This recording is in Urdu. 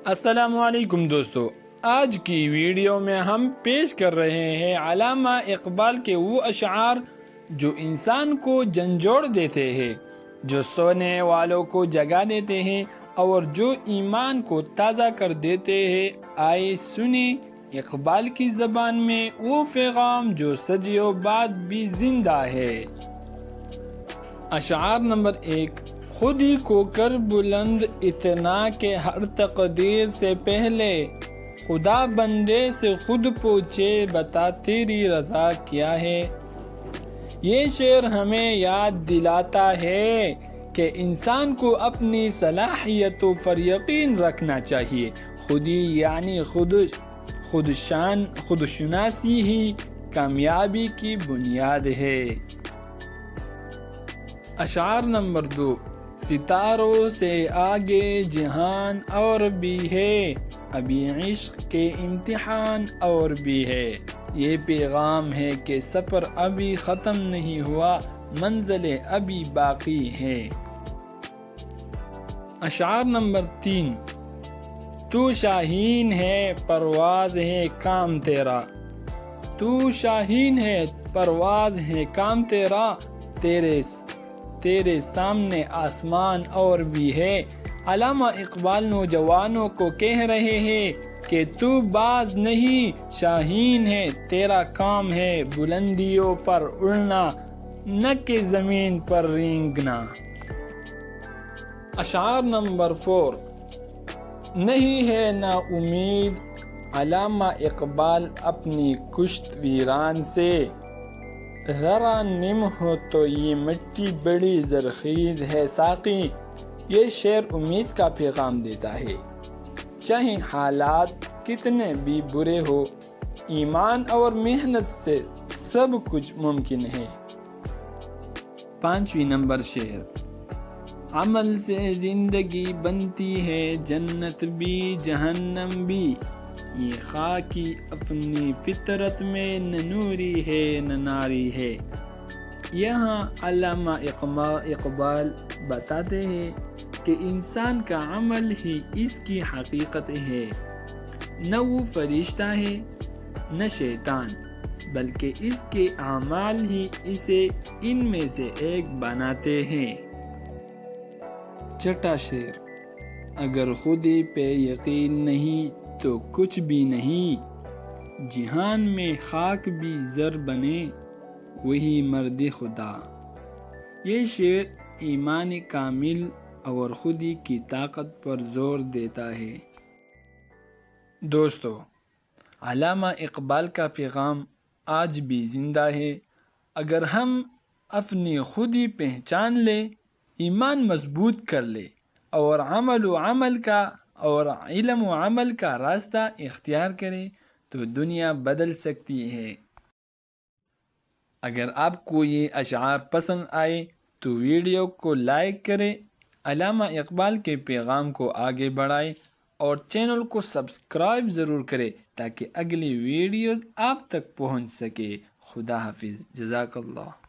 السلام علیکم دوستو، آج کی ویڈیو میں ہم پیش کر رہے ہیں علامہ اقبال کے وہ اشعار جو انسان کو جھنجھوڑ دیتے ہیں، جو سونے والوں کو جگا دیتے ہیں اور جو ایمان کو تازہ کر دیتے ہیں۔ آئے سنیں اقبال کی زبان میں وہ پیغام جو صدیوں بعد بھی زندہ ہے۔ اشعار نمبر 1۔ خود ہی کو کر بلند اتنا کہ ہر تقدیر سے پہلے خدا بندے سے خود پوچھے بتا تیری رضا کیا ہے۔ یہ شعر ہمیں یاد دلاتا ہے کہ انسان کو اپنی صلاحیتوں پر یقین رکھنا چاہیے۔ خودی یعنی خودشناسی ہی کامیابی کی بنیاد ہے۔ اشعار نمبر 2۔ ستاروں سے آگے جہان اور بھی ہے، ابھی عشق کے امتحان اور بھی ہے۔ یہ پیغام ہے کہ سفر ابھی ختم نہیں ہوا، منزلیں ابھی باقی ہے۔ اشعار نمبر 3۔ تو شاہین ہے پرواز ہے کام تیرا، تو شاہین ہے پرواز ہے کام تیرا، تیرے سامنے آسمان اور بھی ہے۔ علامہ اقبال نوجوانوں کو کہہ رہے ہیں کہ تو باز نہیں شاہین ہے، تیرا کام ہے بلندیوں پر اڑنا، نہ کہ زمین پر رینگنا۔ اشعار نمبر 4۔ نہیں ہے نا امید علامہ اقبال اپنی کشت ویران سے، غرانم ہو تو یہ مٹی بڑی زرخیز ہے ساقی۔ یہ شعر امید کا پیغام دیتا ہے، چاہے حالات کتنے بھی برے ہو، ایمان اور محنت سے سب کچھ ممکن ہے۔ 5ویں نمبر شعر۔ عمل سے زندگی بنتی ہے جنت بھی جہنم بھی، یہ خاکی اپنی فطرت میں نہ نوری ہے نہ ناری ہے۔ یہاں علامہ اقبال بتاتے ہیں کہ انسان کا عمل ہی اس کی حقیقت ہے، نہ وہ فرشتہ ہے نہ شیطان، بلکہ اس کے اعمال ہی اسے ان میں سے ایک بناتے ہیں۔ 6واں شعر۔ اگر خودی پہ یقین نہیں تو کچھ بھی نہیں، جہان میں خاک بھی زر بنے وہی مرد خدا۔ یہ شعر ایمان کامل اور خودی کی طاقت پر زور دیتا ہے۔ دوستو، علامہ اقبال کا پیغام آج بھی زندہ ہے۔ اگر ہم اپنی خودی پہچان لیں، ایمان مضبوط کر لیں اور علم و عمل کا راستہ اختیار کریں تو دنیا بدل سکتی ہے۔ اگر آپ کو یہ اشعار پسند آئے تو ویڈیو کو لائک کریں، علامہ اقبال کے پیغام کو آگے بڑھائیں اور چینل کو سبسکرائب ضرور کریں تاکہ اگلی ویڈیوز آپ تک پہنچ سکے۔ خدا حافظ، جزاک اللہ۔